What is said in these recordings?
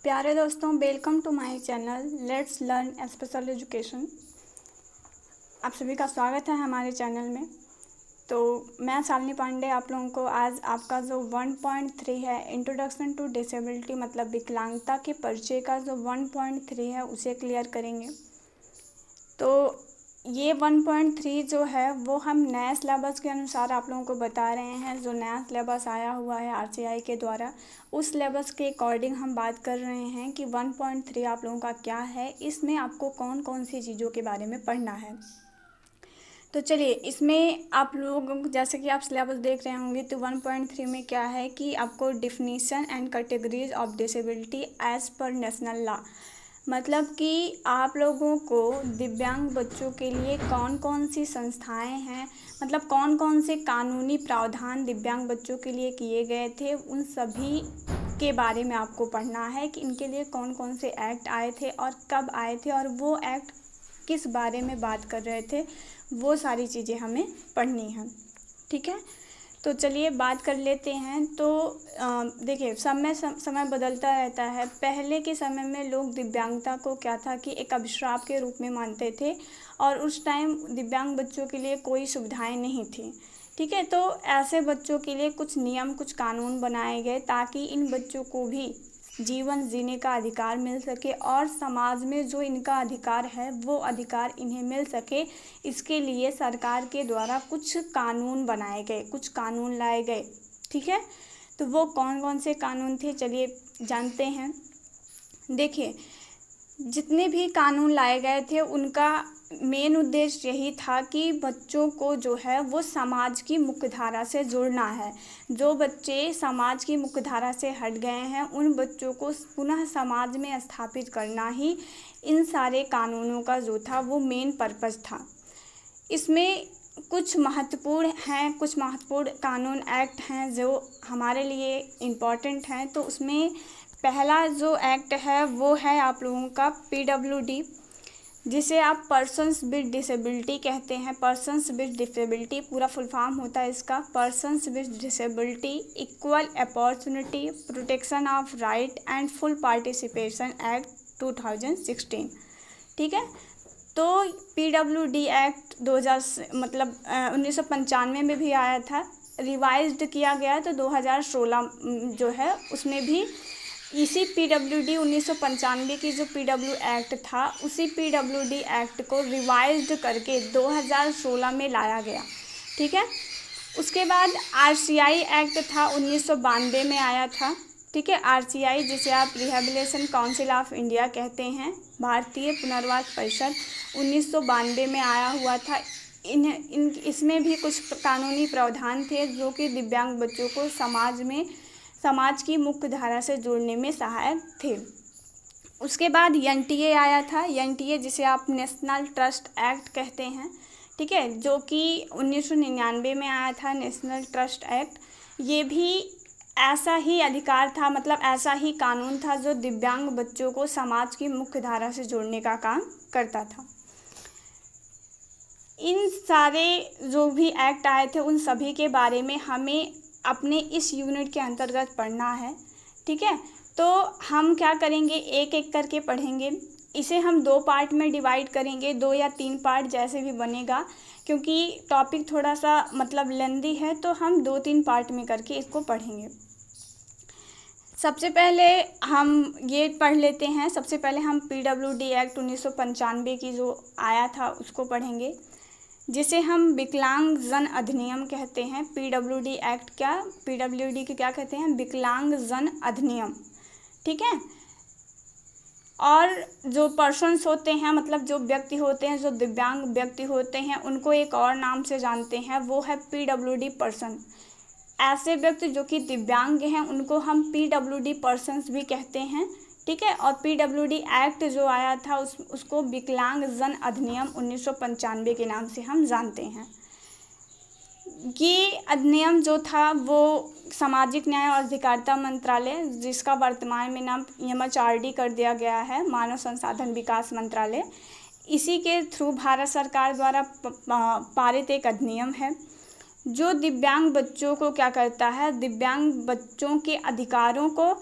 प्यारे दोस्तों, welcome to my channel let's learn special education. आप सभी का स्वागत है हमारे चैनल में। तो मैं शालिनी पांडे आप लोगों को आज आपका जो 1.3 है इंट्रोडक्शन टू डिसेबिलिटी मतलब विकलांगता के परिचय का जो 1.3 है उसे क्लियर करेंगे। तो ये 1.3 जो है वो हम नए सिलेबस के अनुसार आप लोगों को बता रहे हैं। जो नया सिलेबस आया हुआ है RCI के द्वारा, उस सिलेबस के अकॉर्डिंग हम बात कर रहे हैं कि 1.3 आप लोगों का क्या है, इसमें आपको कौन कौन सी चीज़ों के बारे में पढ़ना है। तो चलिए, इसमें आप लोग जैसे कि आप सिलेबस देख रहे होंगे तो 1.3 में क्या है कि आपको definition and categories of disability as per national law, मतलब कि आप लोगों को दिव्यांग बच्चों के लिए कौन कौन सी संस्थाएं हैं, मतलब कौन कौन से कानूनी प्रावधान दिव्यांग बच्चों के लिए किए गए थे, उन सभी के बारे में आपको पढ़ना है कि इनके लिए कौन कौन से एक्ट आए थे और कब आए थे और वो एक्ट किस बारे में बात कर रहे थे, वो सारी चीज़ें हमें पढ़नी हैं। ठीक है, तो चलिए बात कर लेते हैं। तो देखिए, समय बदलता रहता है। पहले के समय में लोग दिव्यांगता को क्या था कि एक अभिशाप के रूप में मानते थे और उस टाइम दिव्यांग बच्चों के लिए कोई सुविधाएं नहीं थी। ठीक है, तो ऐसे बच्चों के लिए कुछ नियम, कुछ कानून बनाए गए ताकि इन बच्चों को भी जीवन जीने का अधिकार मिल सके और समाज में जो इनका अधिकार है वो अधिकार इन्हें मिल सके। इसके लिए सरकार के द्वारा कुछ कानून बनाए गए, कुछ कानून लाए गए। ठीक है, तो वो कौन कौन से कानून थे चलिए जानते हैं। देखिए, जितने भी कानून लाए गए थे उनका मेन उद्देश्य यही था कि बच्चों को जो है वो समाज की मुख्यधारा से जोड़ना है। जो बच्चे समाज की मुख्यधारा से हट गए हैं उन बच्चों को पुनः समाज में स्थापित करना ही इन सारे कानूनों का जो था वो मेन पर्पस था। इसमें कुछ महत्वपूर्ण कानून एक्ट हैं जो हमारे लिए इम्पॉर्टेंट हैं। तो उसमें पहला जो एक्ट है वो है आप लोगों का PWD, जिसे आप पर्सन्स विद डिसेबिलिटी कहते हैं। पर्सन्स विद डिसेबिलिटी पूरा फुल फॉर्म होता है इसका, persons with disability equal opportunity protection of right and full participation act 2016। ठीक है, तो PWD एक्ट 1995 में भी आया था, रिवाइज्ड किया गया तो 2016 जो है उसमें भी इसी PWD 1995 की जो PW एक्ट था उसी PWD एक्ट को रिवाइज्ड करके 2016 में लाया गया। ठीक है, उसके बाद RCI एक्ट था 1992 में आया था। ठीक है, RCI जिसे आप रिहेबिलिटेशन काउंसिल ऑफ इंडिया कहते हैं, भारतीय पुनर्वास परिषद 1992 में आया हुआ था। इसमें भी कुछ कानूनी प्रावधान थे जो कि दिव्यांग बच्चों को समाज की मुख्य धारा से जोड़ने में सहायक थे। उसके बाद NTA आया था, NTA जिसे आप नेशनल ट्रस्ट एक्ट कहते हैं। ठीक है, जो कि 1999 में आया था नेशनल ट्रस्ट एक्ट। ये भी ऐसा ही अधिकार था, मतलब ऐसा ही कानून था जो दिव्यांग बच्चों को समाज की मुख्य धारा से जोड़ने का काम करता था। इन सारे जो भी एक्ट आए थे उन सभी के बारे में हमें अपने इस यूनिट के अंतर्गत पढ़ना है। ठीक है, तो हम क्या करेंगे, एक एक करके पढ़ेंगे। इसे हम 2 पार्ट में डिवाइड करेंगे, 2 या 3 पार्ट जैसे भी बनेगा, क्योंकि टॉपिक थोड़ा सा मतलब लेंदी है, तो हम 2-3 पार्ट में करके इसको पढ़ेंगे। सबसे पहले हम ये पढ़ लेते हैं। सबसे पहले हम PWD एक्ट 1995 की जो आया था उसको पढ़ेंगे, जिसे हम विकलांग जन अधिनियम कहते हैं। PWD एक्ट PWD के क्या कहते हैं, विकलांग जन अधिनियम। ठीक है, और जो पर्सन्स होते हैं, मतलब जो व्यक्ति होते हैं, जो दिव्यांग व्यक्ति होते हैं, उनको एक और नाम से जानते हैं, वो है PWD पर्सन। ऐसे व्यक्ति जो कि दिव्यांग हैं उनको हम PWD पर्सन्स भी कहते हैं। ठीक है, और PWD एक्ट जो आया था उसको विकलांग जन अधिनियम 1995 के नाम से हम जानते हैं। ये अधिनियम जो था वो सामाजिक न्याय और अधिकारिता मंत्रालय, जिसका वर्तमान में नाम MHRD कर दिया गया है, मानव संसाधन विकास मंत्रालय, इसी के थ्रू भारत सरकार द्वारा पारित एक अधिनियम है जो दिव्यांग बच्चों को क्या करता है, दिव्यांग बच्चों के अधिकारों को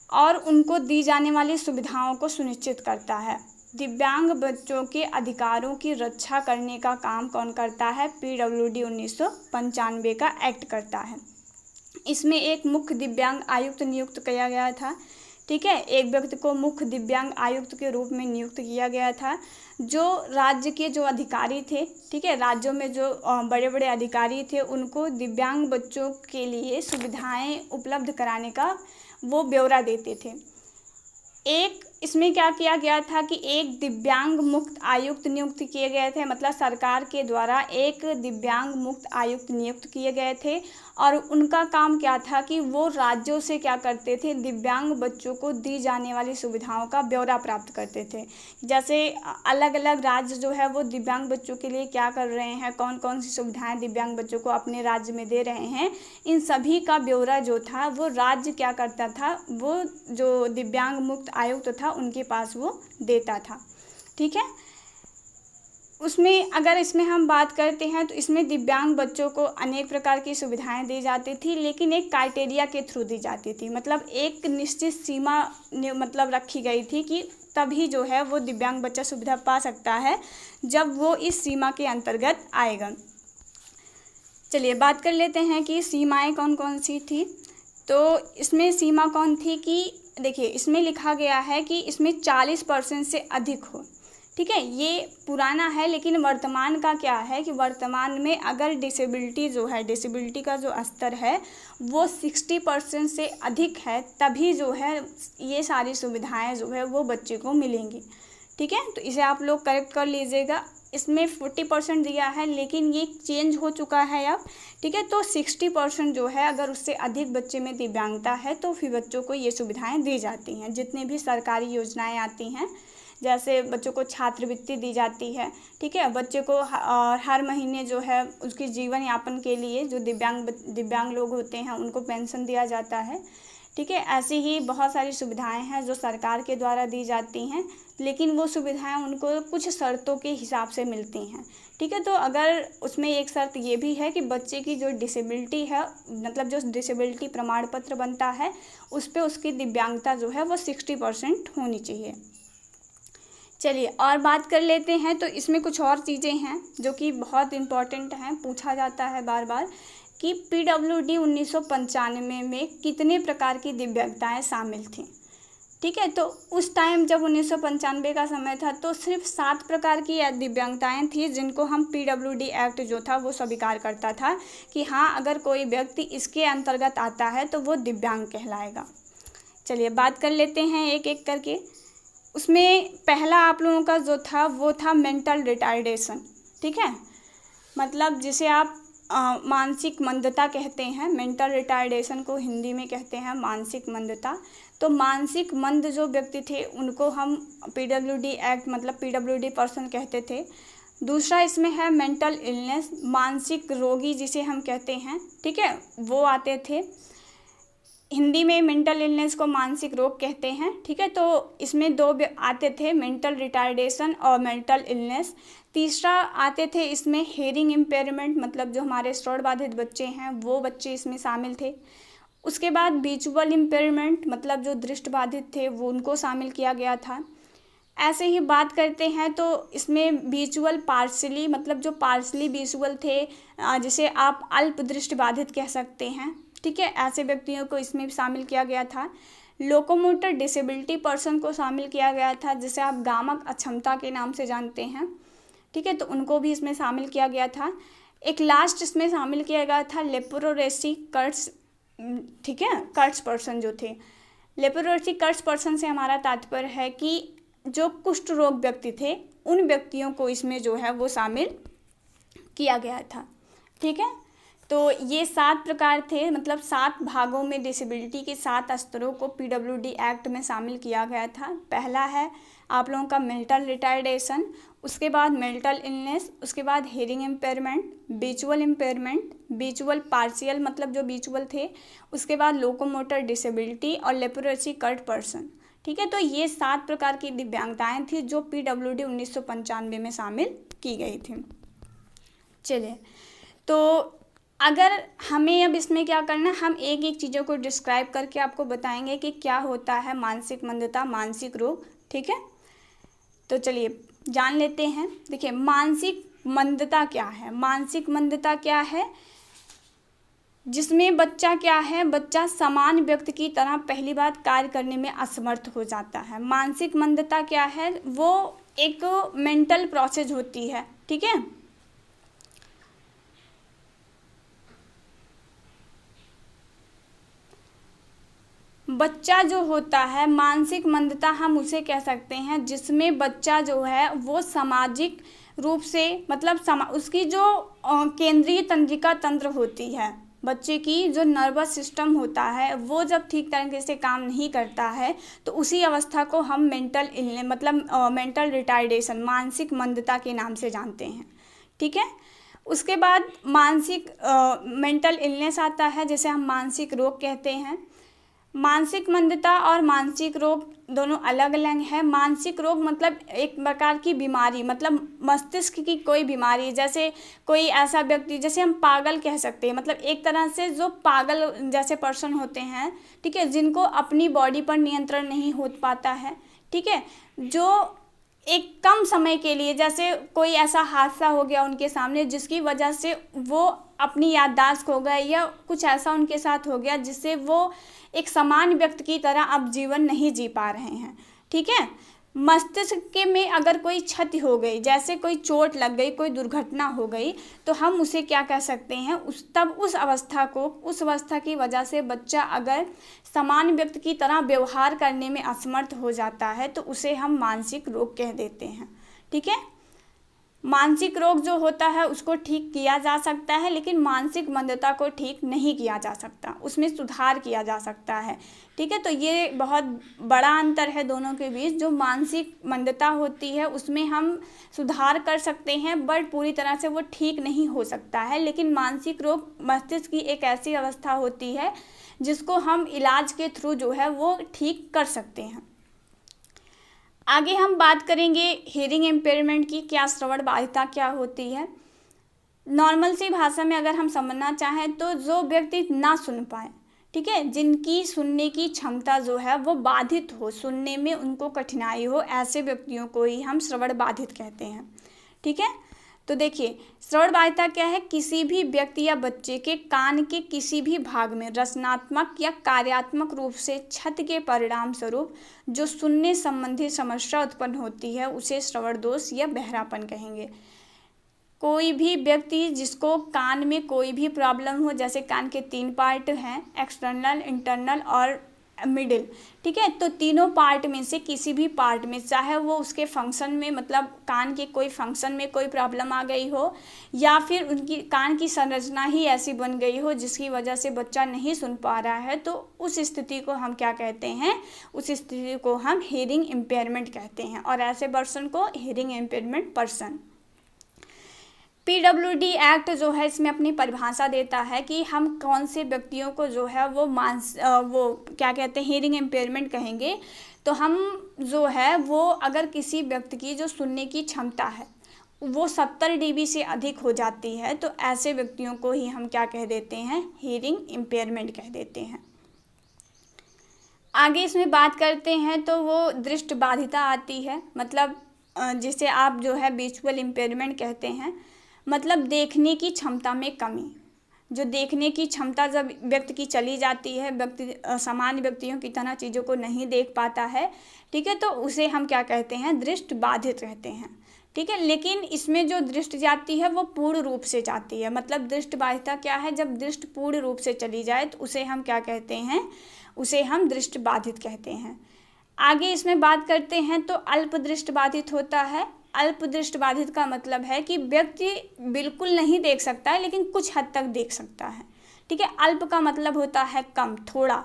और उनको दी जाने वाली सुविधाओं को सुनिश्चित करता है। दिव्यांग बच्चों के अधिकारों की रक्षा करने का काम कौन करता है? PWD 1995 का एक्ट करता है। इसमें एक मुख्य दिव्यांग आयुक्त नियुक्त किया गया था। ठीक है, एक व्यक्ति को मुख्य दिव्यांग आयुक्त के रूप में नियुक्त किया गया था, जो राज्य के जो अधिकारी थे, ठीक है, राज्यों में जो बड़े बड़े अधिकारी थे, उनको दिव्यांग बच्चों के लिए सुविधाएं उपलब्ध कराने का वो ब्यौरा देते थे। एक इसमें क्या किया गया था कि एक दिव्यांग मुक्त आयुक्त नियुक्त किए गए थे, मतलब सरकार के द्वारा एक दिव्यांग मुक्त आयुक्त नियुक्त किए गए थे, और उनका काम क्या था कि वो राज्यों से क्या करते थे? दिव्यांग बच्चों को दी जाने वाली सुविधाओं का ब्यौरा प्राप्त करते थे। जैसे अलग अलग राज्य जो है वो दिव्यांग बच्चों के लिए क्या कर रहे हैं, कौन कौन सी सुविधाएं दिव्यांग बच्चों को अपने राज्य में दे रहे हैं, इन सभी का ब्यौरा जो था वो राज्य क्या करता था, वो जो दिव्यांग मुक्त आयुक्त था उनके पास वो देता था। ठीक है, उसमें अगर इसमें हम बात करते हैं तो इसमें दिव्यांग बच्चों को अनेक प्रकार की सुविधाएं दी जाती थी, लेकिन एक क्राइटेरिया के थ्रू दी जाती थी। मतलब एक निश्चित सीमा मतलब रखी गई थी कि तभी जो है वो दिव्यांग बच्चा सुविधा पा सकता है जब वो इस सीमा के अंतर्गत आएगा। चलिए बात कर लेते हैं कि सीमाएं कौन कौन सी थी। तो इसमें सीमा कौन थी कि देखिए, इसमें लिखा गया है कि इसमें 40% से अधिक हो। ठीक है, ये पुराना है, लेकिन वर्तमान का क्या है कि वर्तमान में अगर डिसेबिलिटी जो है, डिसेबिलिटी का जो स्तर है वो 60% से अधिक है, तभी जो है ये सारी सुविधाएं जो है वो बच्चे को मिलेंगी। ठीक है, तो इसे आप लोग करेक्ट कर लीजिएगा। इसमें 40% दिया है, लेकिन ये चेंज हो चुका है अब। ठीक है, तो 60% जो है, अगर उससे अधिक बच्चे में दिव्यांगता है तो फिर बच्चों को ये सुविधाएं दी जाती हैं। जितने भी सरकारी योजनाएं आती हैं, जैसे बच्चों को छात्रवृत्ति दी जाती है, ठीक है, बच्चे को हर महीने जो है उसकी जीवन यापन के लिए जो दिव्यांग लोग होते हैं उनको पेंशन दिया जाता है। ठीक है, ऐसी ही बहुत सारी सुविधाएं हैं जो सरकार के द्वारा दी जाती हैं, लेकिन वो सुविधाएं उनको कुछ शर्तों के हिसाब से मिलती हैं। ठीक है, तो अगर उसमें एक शर्त ये भी है कि बच्चे की जो डिसेबिलिटी है, मतलब जो डिसेबिलिटी प्रमाण पत्र बनता है उस पर उसकी दिव्यांगता जो है वो 60% होनी चाहिए। चलिए और बात कर लेते हैं। तो इसमें कुछ और चीज़ें हैं जो कि बहुत इम्पॉर्टेंट हैं, पूछा जाता है बार बार कि PWD 1995 में कितने प्रकार की दिव्यांगताएं शामिल थीं। ठीक है, तो उस टाइम जब 1995 का समय था तो सिर्फ 7 प्रकार की दिव्यांगताएं थी जिनको हम PWD एक्ट जो था वो स्वीकार करता था कि हाँ, अगर कोई व्यक्ति इसके अंतर्गत आता है तो वो दिव्यांग कहलाएगा। चलिए बात कर लेते हैं एक एक करके। उसमें पहला आप लोगों का जो था वो था मेंटल रिटार्डेशन। ठीक है, मतलब जिसे आप मानसिक मंदता कहते हैं। मेंटल रिटार्डेशन को हिंदी में कहते हैं मानसिक मंदता। तो मानसिक मंद जो व्यक्ति थे उनको हम PWD एक्ट मतलब PWD पर्सन कहते थे। दूसरा इसमें है मेंटल इलनेस, मानसिक रोगी जिसे हम कहते हैं। ठीक है, वो आते थे। हिंदी में मेंटल इलनेस को मानसिक रोग कहते हैं। ठीक है, तो इसमें 2 आते थे, मेंटल रिटार्डेशन और मेंटल इलनेस। तीसरा आते थे इसमें हेयरिंग इम्पेयरमेंट, मतलब जो हमारे श्रवण बाधित बच्चे हैं वो बच्चे इसमें शामिल थे। उसके बाद विजुअल इम्पेयरमेंट, मतलब जो दृष्टि बाधित थे वो उनको शामिल किया गया था। ऐसे ही बात करते हैं तो इसमें विजुअल पार्शली, मतलब जो पार्शली विजुअल थे, जिसे आप अल्प दृष्टि बाधित कह सकते हैं। ठीक है, ऐसे व्यक्तियों को इसमें शामिल किया गया था। लोकोमोटर डिसेबिलिटी पर्सन को शामिल किया गया था, जिसे आप गामक अक्षमता के नाम से जानते हैं। ठीक है, तो उनको भी इसमें शामिल किया गया था। एक लास्ट इसमें शामिल किया गया था लेप्रोरेसी कर्ट्स। ठीक है, कर्ट्स पर्सन जो थे, लेप्रोरेसी कर्ट्स पर्सन से हमारा तात्पर्य है कि जो कुष्ठ रोग व्यक्ति थे उन व्यक्तियों को इसमें जो है वो शामिल किया गया था। ठीक है, तो ये 7 प्रकार थे, मतलब 7 भागों में डिसेबिलिटी के 7 स्तरों को PWD एक्ट में शामिल किया गया था। पहला है आप लोगों का मेंटल रिटार्डेशन, उसके बाद मेंटल इलनेस, उसके बाद hearing impairment, visual impairment, visual partial मतलब जो विजुअल थे, उसके बाद लोकोमोटर डिसेबिलिटी और लेप्रोरेसी कर्ट पर्सन। ठीक है, तो ये 7 प्रकार की दिव्यांगताएं थी जो PWD 1995 में शामिल की गई थी। चलिए, तो अगर हमें अब इसमें क्या करना है, हम एक एक चीज़ों को डिस्क्राइब करके आपको बताएंगे कि क्या होता है मानसिक मंदता, मानसिक रोग। ठीक है, तो चलिए जान लेते हैं। देखिए, मानसिक मंदता क्या है। मानसिक मंदता क्या है, जिसमें बच्चा क्या है, बच्चा सामान्य व्यक्ति की तरह पहली बात कार्य करने में असमर्थ हो जाता है। मानसिक मंदता क्या है, वो एक मेंटल प्रोसेस होती है। ठीक है, बच्चा जो होता है, मानसिक मंदता हम उसे कह सकते हैं जिसमें बच्चा जो है वो सामाजिक रूप से, मतलब उसकी जो केंद्रीय तंत्रिका तंत्र होती है, बच्चे की जो नर्वस सिस्टम होता है, वो जब ठीक तरीके से काम नहीं करता है तो उसी अवस्था को हम मेंटल इलनेस, मतलब मेंटल रिटार्डेशन, मानसिक मंदता के नाम से जानते हैं। ठीक है, उसके बाद मानसिक मेंटल इलनेस आता है, जिसे हम मानसिक रोग कहते हैं। मानसिक मंदता और मानसिक रोग दोनों अलग अलग है। मानसिक रोग मतलब एक प्रकार की बीमारी, मतलब मस्तिष्क की कोई बीमारी, जैसे कोई ऐसा व्यक्ति, जैसे हम पागल कह सकते हैं, मतलब एक तरह से जो पागल जैसे पर्सन होते हैं, ठीक है, जिनको अपनी बॉडी पर नियंत्रण नहीं हो पाता है। ठीक है, जो एक कम समय के लिए, जैसे कोई ऐसा हादसा हो गया उनके सामने जिसकी वजह से वो अपनी याददाश्त खो गए, या कुछ ऐसा उनके साथ हो गया जिससे वो एक सामान्य व्यक्ति की तरह अब जीवन नहीं जी पा रहे हैं। ठीक है, मस्तिष्क के में अगर कोई क्षति हो गई, जैसे कोई चोट लग गई, कोई दुर्घटना हो गई, तो हम उसे क्या कह सकते हैं, उस अवस्था की वजह से बच्चा अगर सामान्य व्यक्ति की तरह व्यवहार करने में असमर्थ हो जाता है तो उसे हम मानसिक रोग कह देते हैं। ठीक है, मानसिक रोग जो होता है उसको ठीक किया जा सकता है, लेकिन मानसिक मंदता को ठीक नहीं किया जा सकता, उसमें सुधार किया जा सकता है। ठीक है, तो ये बहुत बड़ा अंतर है दोनों के बीच। जो मानसिक मंदता होती है उसमें हम सुधार कर सकते हैं, बट पूरी तरह से वो ठीक नहीं हो सकता है। लेकिन मानसिक रोग मस्तिष्क की एक ऐसी अवस्था होती है जिसको हम इलाज के थ्रू जो है वो ठीक कर सकते हैं। आगे हम बात करेंगे हियरिंग इम्पेयरमेंट की। क्या श्रवण बाधिता क्या होती है। नॉर्मल सी भाषा में अगर हम समझना चाहें तो जो व्यक्ति ना सुन पाए, ठीक है, जिनकी सुनने की क्षमता जो है वो बाधित हो, सुनने में उनको कठिनाई हो, ऐसे व्यक्तियों को ही हम श्रवण बाधित कहते हैं। ठीक है, तो देखिए श्रवण बाधिता क्या है, किसी भी व्यक्ति या बच्चे के कान के किसी भी भाग में रचनात्मक या कार्यात्मक रूप से क्षति के परिणाम स्वरूप जो सुनने संबंधी समस्या उत्पन्न होती है उसे श्रवण दोष या बहरापन कहेंगे। कोई भी व्यक्ति जिसको कान में कोई भी प्रॉब्लम हो, जैसे कान के 3 पार्ट हैं, एक्सटर्नल, इंटरनल और मिडिल। ठीक है, तो तीनों पार्ट में से किसी भी पार्ट में, चाहे वो उसके फंक्शन में, मतलब कान के कोई फंक्शन में कोई प्रॉब्लम आ गई हो, या फिर उनकी कान की संरचना ही ऐसी बन गई हो जिसकी वजह से बच्चा नहीं सुन पा रहा है, तो उस स्थिति को हम क्या कहते हैं, उस स्थिति को हम हियरिंग इम्पेयरमेंट कहते हैं, और ऐसे पर्सन को hearing impairment person. PWD act जो है इसमें अपनी परिभाषा देता है कि हम कौन से व्यक्तियों को जो है वो क्या कहते हैं, हियरिंग इम्पेयरमेंट कहेंगे। तो हम जो है वो अगर किसी व्यक्ति की जो सुनने की क्षमता है वो 70 dB से अधिक हो जाती है तो ऐसे व्यक्तियों को ही हम क्या कह देते हैं, हियरिंग इम्पेयरमेंट कह देते हैं। आगे इसमें बात करते हैं तो वो दृष्टि बाधिता आती है, मतलब जिसे आप जो है विजुअल इम्पेयरमेंट कहते हैं, मतलब देखने की क्षमता में कमी। जो देखने की क्षमता जब व्यक्ति की चली जाती है, व्यक्ति सामान्य व्यक्तियों की तरह चीज़ों को नहीं देख पाता है, ठीक है, तो उसे हम क्या कहते हैं, दृष्टि बाधित कहते हैं। ठीक है, लेकिन इसमें जो दृष्टि जाती है वो पूर्ण रूप से जाती है, मतलब दृष्टि बाधिता क्या है, जब दृष्टि पूर्ण रूप से चली जाए तो उसे हम क्या कहते हैं, उसे हम दृष्टि बाधित कहते हैं। आगे इसमें बात करते हैं तो अल्प दृष्टि बाधित होता है। अल्प दृष्टि बाधित का मतलब है कि व्यक्ति बिल्कुल नहीं देख सकता है लेकिन कुछ हद तक देख सकता है। ठीक है, अल्प का मतलब होता है कम, थोड़ा।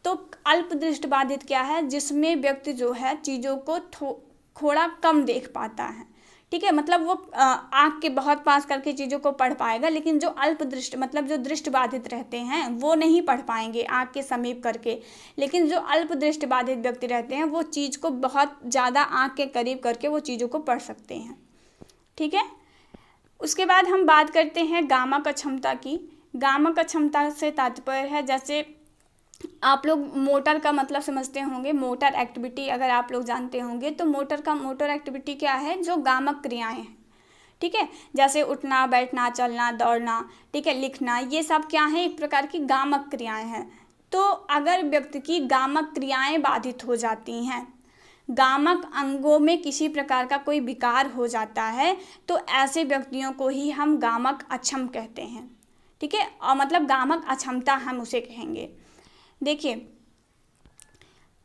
तो अल्प दृष्टि बाधित क्या है, जिसमें व्यक्ति जो है चीज़ों को थोड़ा कम देख पाता है। ठीक है, मतलब वो आँख के बहुत पास करके चीज़ों को पढ़ पाएगा, लेकिन जो अल्प दृष्टि मतलब जो दृष्टि बाधित रहते हैं वो नहीं पढ़ पाएंगे आँख के समीप करके, लेकिन जो अल्प दृष्टि बाधित व्यक्ति रहते हैं वो चीज़ को बहुत ज़्यादा आँख के करीब करके वो चीज़ों को पढ़ सकते हैं। ठीक है, उसके बाद हम बात करते हैं गामा का क्षमता की। गामक अक्षमता से तात्पर्य है, जैसे आप लोग मोटर का मतलब समझते होंगे, मोटर एक्टिविटी अगर आप लोग जानते होंगे तो मोटर एक्टिविटी क्या है, जो गामक क्रियाएं हैं, ठीक है। जैसे उठना, बैठना, चलना, दौड़ना, ठीक है, लिखना, ये सब क्या है, एक प्रकार की गामक क्रियाएं हैं। तो अगर व्यक्ति की गामक क्रियाएं बाधित हो जाती हैं, गामक अंगों में किसी प्रकार का कोई विकार हो जाता है, तो ऐसे व्यक्तियों को ही हम गामक अक्षम कहते हैं, ठीक है। और मतलब गामक अक्षमता हम उसे कहेंगे। देखिए,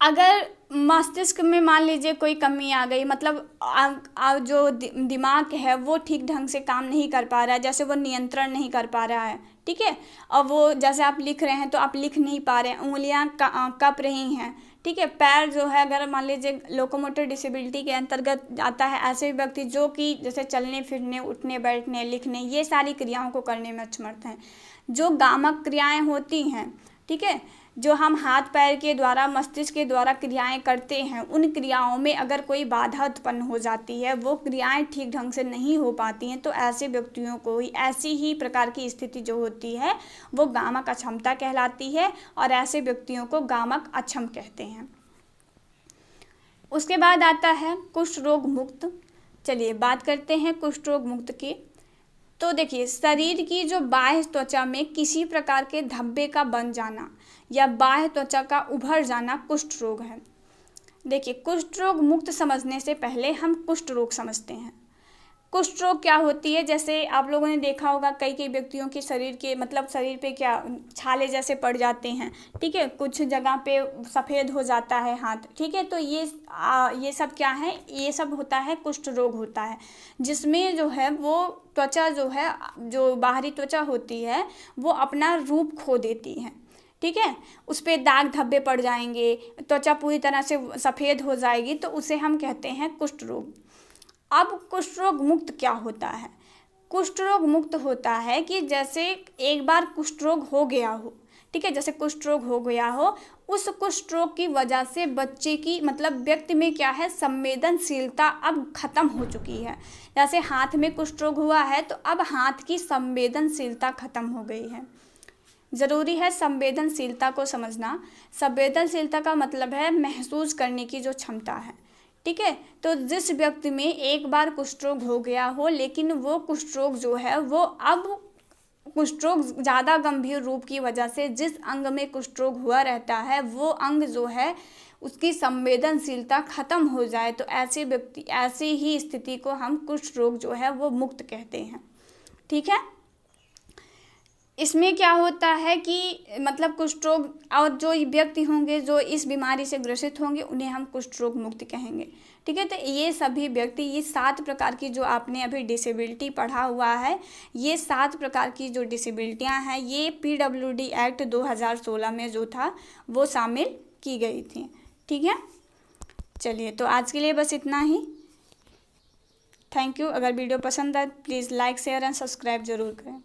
अगर मस्तिष्क में मान लीजिए कोई कमी आ गई, मतलब जो दिमाग है वो ठीक ढंग से काम नहीं कर पा रहा है, जैसे वो नियंत्रण नहीं कर पा रहा है, ठीक है। और वो जैसे आप लिख रहे हैं तो आप लिख नहीं पा रहे हैं, उंगलियां कँप रही हैं, ठीक है। पैर जो है, अगर मान लीजिए लोकोमोटर डिसेबिलिटी के अंतर्गत आता है, ऐसे व्यक्ति जो कि जैसे चलने फिरने, उठने बैठने, लिखने, ये सारी क्रियाओं को करने में असमर्थ हैं। जो गामक क्रियाएं होती हैं, ठीक है, जो हम हाथ पैर के द्वारा, मस्तिष्क के द्वारा क्रियाएं करते हैं, उन क्रियाओं में अगर कोई बाधा उत्पन्न हो जाती है, वो क्रियाएं ठीक ढंग से नहीं हो पाती हैं, तो ऐसे व्यक्तियों को ही, ऐसी ही प्रकार की स्थिति जो होती है वो गामक अक्षमता कहलाती है, और ऐसे व्यक्तियों को गामक अक्षम कहते हैं। उसके बाद आता है कुष्ठ रोग मुक्त। चलिए बात करते हैं कुष्ठ रोग मुक्त की। तो देखिए, शरीर की जो बाह्य त्वचा में किसी प्रकार के धब्बे का बन जाना या बाह्य त्वचा का उभर जाना कुष्ठ रोग है। देखिए, कुष्ठ रोग मुक्त समझने से पहले हम कुष्ठ रोग समझते हैं। कुष्ठ रोग क्या होती है, जैसे आप लोगों ने देखा होगा कई व्यक्तियों के शरीर के, मतलब शरीर पे क्या छाले जैसे पड़ जाते हैं, ठीक है, कुछ जगह पे सफ़ेद हो जाता है हाथ, ठीक है। तो ये सब क्या है, ये सब होता है, कुष्ठ रोग होता है, जिसमें जो है वो त्वचा जो है, जो बाहरी त्वचा होती है, वो अपना रूप खो देती है, ठीक है। उस पर दाग धब्बे पड़ जाएंगे, त्वचा पूरी तरह से सफ़ेद हो जाएगी, तो उसे हम कहते हैं कुष्ठ रोग। अब कुष्ठ रोग मुक्त क्या होता है? कुष्ठ रोग मुक्त होता है कि जैसे एक बार कुष्ठ रोग हो गया हो, ठीक है, जैसे कुष्ठ रोग हो गया हो, उस कुष्ठ रोग की वजह से बच्चे की, मतलब व्यक्ति में क्या है, संवेदनशीलता अब खत्म हो चुकी है। जैसे हाथ में कुष्ठ रोग हुआ है तो अब हाथ की संवेदनशीलता खत्म हो गई है। ज़रूरी है संवेदनशीलता को समझना। संवेदनशीलता का मतलब है महसूस करने की जो क्षमता है, ठीक है। तो जिस व्यक्ति में एक बार कुष्ठ रोग हो गया हो, लेकिन वो कुष्ठ रोग जो है वो अब कुष्ठ रोग ज़्यादा गंभीर रूप की वजह से जिस अंग में कुष्ठ रोग हुआ रहता है, वो अंग जो है उसकी संवेदनशीलता खत्म हो जाए, तो ऐसे व्यक्ति, ऐसी ही स्थिति को हम कुष्ठ रोग जो है वो मुक्त कहते हैं, ठीक है। इसमें क्या होता है कि मतलब कुष्ठ रोग, और जो व्यक्ति होंगे जो इस बीमारी से ग्रसित होंगे, उन्हें हम कुष्ठ रोग मुक्त कहेंगे, ठीक है। तो ये सभी व्यक्ति, ये 7 प्रकार की जो आपने अभी डिसेबिलिटी पढ़ा हुआ है, ये 7 प्रकार की जो डिसेबिलिटियां हैं, ये PWD एक्ट 2016 में जो था वो शामिल की गई थी, ठीक है। चलिए, तो आज के लिए बस इतना ही। Thank you. अगर वीडियो पसंद आए please like, share and subscribe ज़रूर करें।